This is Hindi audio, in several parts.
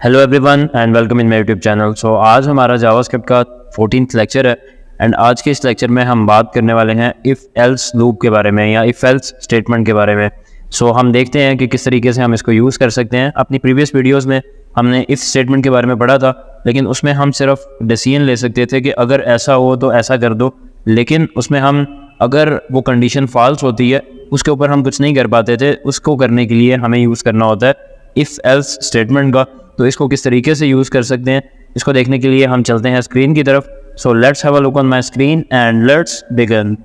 Hello everyone and welcome in my YouTube channel. So आज हमारा जावास्क्रिप्ट का 14th लेक्चर है एंड आज के इस लेक्चर में हम बात करने वाले हैं इफ़ एल्स लूप के बारे में या इफ़ एल्स स्टेटमेंट के बारे में। सो हम देखते हैं कि किस तरीके से हम इसको यूज़ कर सकते हैं। अपनी प्रीवियस वीडियोस में हमने इफ़ स्टेटमेंट के बारे में पढ़ा था, लेकिन उसमें हम सिर्फ डिसीजन ले सकते थे कि अगर ऐसा हो तो ऐसा कर दो, लेकिन उसमें हम अगर वो कंडीशन फॉल्स होती है उसके ऊपर हम कुछ नहीं कर पाते थे। उसको करने के लिए हमें यूज़ करना होता है इफ़ एल्स स्टेटमेंट का। तो इसको किस तरीके से यूज़ कर सकते हैं, इसको देखने के लिए हम चलते हैं स्क्रीन की तरफ। So let's have a look on my screen and let's begin.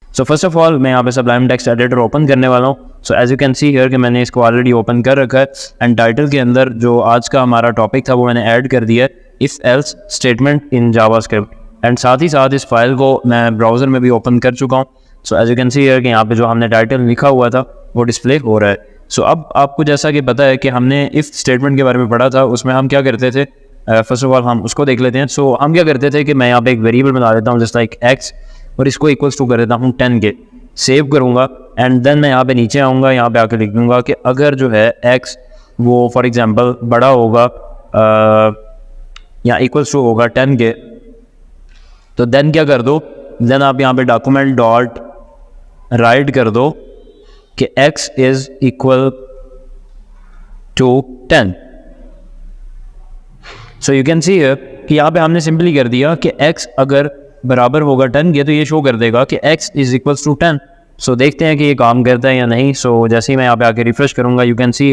So first of all मैं यहाँ पे सबलाइम टेक्स्ट एडिटर ओपन करने वाला हूँ। So as you can see here कि मैंने इसको ऑलरेडी ओपन कर रखा है एंड टाइटल के अंदर जो आज का हमारा टॉपिक था वो मैंने ऐड कर दिया है if else statement in JavaScript. And साथ ही साथ इस फाइल को मैं ब्राउज़र में भी ओपन कर चुका हूँ। So as you can see here कि यहाँ पे जो हमने टाइटल लिखा हुआ था वो डिस्प्ले हो रहा है। सो अब आपको जैसा कि पता है कि हमने इफ़ स्टेटमेंट के बारे में पढ़ा था, उसमें हम क्या करते थे, फर्स्ट ऑफ ऑल हम उसको देख लेते हैं। सो हम क्या करते थे कि मैं यहाँ पे एक वेरिएबल बना देता हूँ जस्ट लाइक एक्स और इसको इक्वल्स टू कर देता हूँ 10 के, सेव करूँगा एंड देन मैं यहाँ पे नीचे आऊँगा, यहाँ पे आके लिख दूँगा कि अगर जो है एक्स वो फॉर एग्जांपल बड़ा होगा या इक्वल्स टू होगा 10 के, तो देन क्या कर दो, देन आप यहाँ पे डॉक्यूमेंट डॉट राइट कर दो कि x is equal to 10। So you can see कि यहाँ पे हमने सिंपली कर दिया कि x अगर बराबर होगा 10 के तो ये शो कर देगा कि x इज इक्वल टू 10। सो देखते हैं कि ये काम करता है या नहीं। सो जैसे ही मैं यहाँ पे आके रिफ्रेश करूँगा यू कैन सी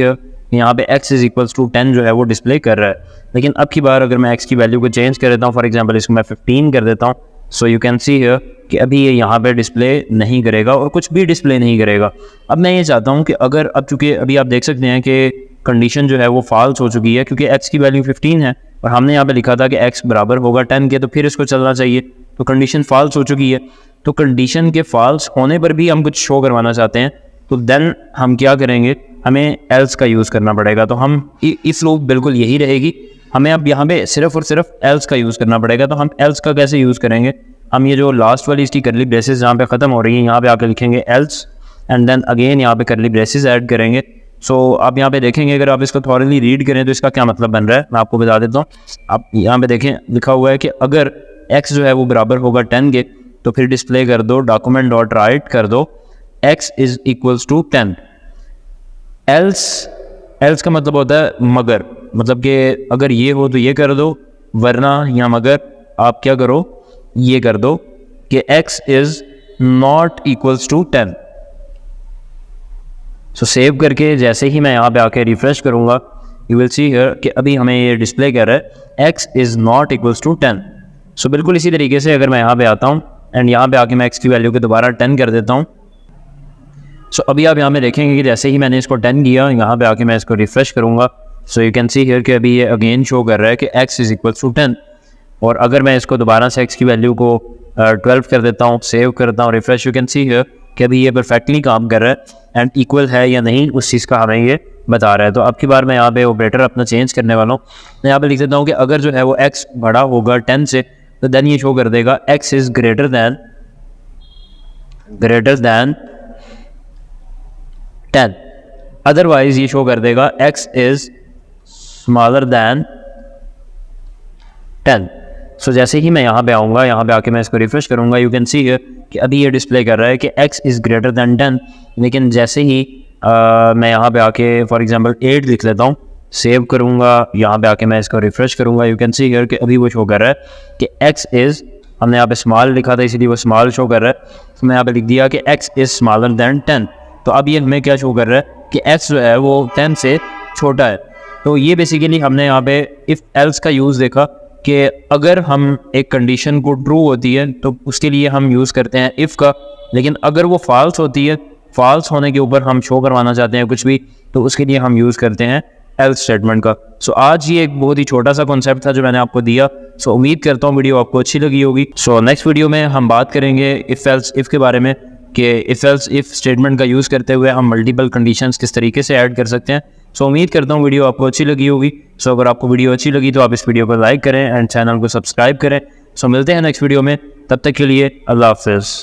यहाँ पे x इज इक्वल टू 10 जो है वो डिस्प्ले कर रहा है। लेकिन अब की बार अगर मैं x की वैल्यू को चेंज कर देता हूँ, फॉर एग्जांपल इसको मैं 15 कर देता हूँ, सो यू कैन सी हियर कि अभी ये यहाँ पे डिस्प्ले नहीं करेगा और कुछ भी डिस्प्ले नहीं करेगा। अब मैं ये चाहता हूँ कि अगर अब चूँकि अभी आप देख सकते हैं कि कंडीशन जो है वो फॉल्स हो चुकी है क्योंकि x की वैल्यू 15 है और हमने यहाँ पे लिखा था कि x बराबर होगा 10 के, तो फिर इसको चलना चाहिए। तो कंडीशन फॉल्स हो चुकी है, तो कंडीशन के फॉल्स होने पर भी हम कुछ शो करवाना चाहते हैं, तो देन हम क्या करेंगे, हमें एल्स का यूज़ करना पड़ेगा। तो हम इस लूप बिल्कुल यही रहेगी, हमें अब यहाँ पे सिर्फ और सिर्फ एल्स का यूज़ करना पड़ेगा। तो हम एल्स का कैसे यूज़ करेंगे, हम ये जो लास्ट वाली इसकी करली ब्रेसेस जहाँ पे ख़त्म हो रही है यहाँ पे आकर लिखेंगे एल्स एंड देन अगेन यहाँ पे करली ब्रेसेस ऐड करेंगे। सो आप यहाँ पे देखेंगे, अगर आप इसको थॉरली रीड करें तो इसका क्या मतलब बन रहा है मैं आपको बता देता हूँ। आप यहाँ पे देखें लिखा हुआ है कि अगर x जो है वो बराबर होगा 10 के, तो फिर डिस्प्ले कर दो डॉक्यूमेंट डॉट राइट कर दो x is equals to 10। Else का मतलब होता है मगर, मतलब कि अगर ये हो तो ये कर दो, वरना या मगर आप क्या करो, ये कर दो कि x is not equals to 10। So save करके जैसे ही मैं यहाँ पे आके रिफ्रेश करूँगा यू विल सी हियर कि अभी हमें ये डिस्प्ले कर रहा है x is not equals to 10। So बिल्कुल इसी तरीके से अगर मैं यहाँ पे आता हूँ एंड यहाँ पे आके मैं x की वैल्यू को दोबारा 10 कर देता हूँ। सो अभी आप यहाँ पे देखेंगे कि जैसे ही मैंने इसको 10 किया, यहाँ पे आके मैं इसको रिफ्रेश करूँगा, सो यू कैन सी हियर कि अभी ये अगेन शो कर रहा है कि x इज इक्वल टू 10। और अगर मैं इसको दोबारा से x की वैल्यू को 12 कर देता हूँ, सेव करता हूँ, refresh, you can see here कि अभी ये परफेक्टली काम कर रहा है एंड इक्वल है या नहीं उस चीज़ का हमें ये बता रहा है। तो अब की बार मैं यहाँ पे ऑपरेटर अपना चेंज करने वाला हूँ। मैं यहाँ पे लिख देता हूँ कि अगर जो है वो x बड़ा होगा 10 से, तो देन ये शो कर देगा x is greater than 10। Otherwise ये शो कर देगा x इज स्मॉलर दैन 10। सो जैसे ही मैं यहाँ पे आऊँगा, यहाँ पे आके मैं इसको रिफ्रेश करूँगा, यू कैन सी हियर कि अभी ये डिस्प्ले कर रहा है कि x इज़ ग्रेटर दैन 10। लेकिन जैसे ही मैं यहाँ पे आके फॉर एग्जांपल 8 लिख लेता हूँ, सेव करूँगा, यहाँ पे आके मैं इसको रिफ्रेश करूँगा, यू कैन सी हियर कि अभी वो शो कर रहा है कि x इज़, हमने यहाँ पे स्मॉल लिखा था इसीलिए वो स्मॉल शो कर रहा है। तो मैं यहाँ पे लिख दिया कि x इज़ स्मॉलर दैन 10। तो अब ये हमें क्या शो कर रहा है कि x जो है वो 10 से छोटा है। तो ये बेसिकली हमने यहाँ पे इफ़ एल्स का यूज़ देखा कि अगर हम एक कंडीशन को ट्रू होती है तो उसके लिए हम यूज़ करते हैं इफ़ का, लेकिन अगर वो फॉल्स होती है, फॉल्स होने के ऊपर हम शो करवाना चाहते हैं कुछ भी, तो उसके लिए हम यूज़ करते हैं एल्स स्टेटमेंट का। सो आज ये एक बहुत ही छोटा सा कॉन्सेप्ट था जो मैंने आपको दिया। सो उम्मीद करता हूँ वीडियो आपको अच्छी लगी होगी। सो नेक्स्ट वीडियो में हम बात करेंगे इफ़ एल्स इफ़ के बारे में कि इफ़ एल्स इफ़ स्टेटमेंट का यूज़ करते हुए हम मल्टीपल कंडीशंस किस तरीके से ऐड कर सकते हैं। सो उम्मीद करता हूँ वीडियो आपको अच्छी लगी होगी। सो अगर आपको वीडियो अच्छी लगी तो आप इस वीडियो को लाइक करें एंड चैनल को सब्सक्राइब करें। सो मिलते हैं नेक्स्ट वीडियो में, तब तक के लिए अल्लाह हाफ़िज़।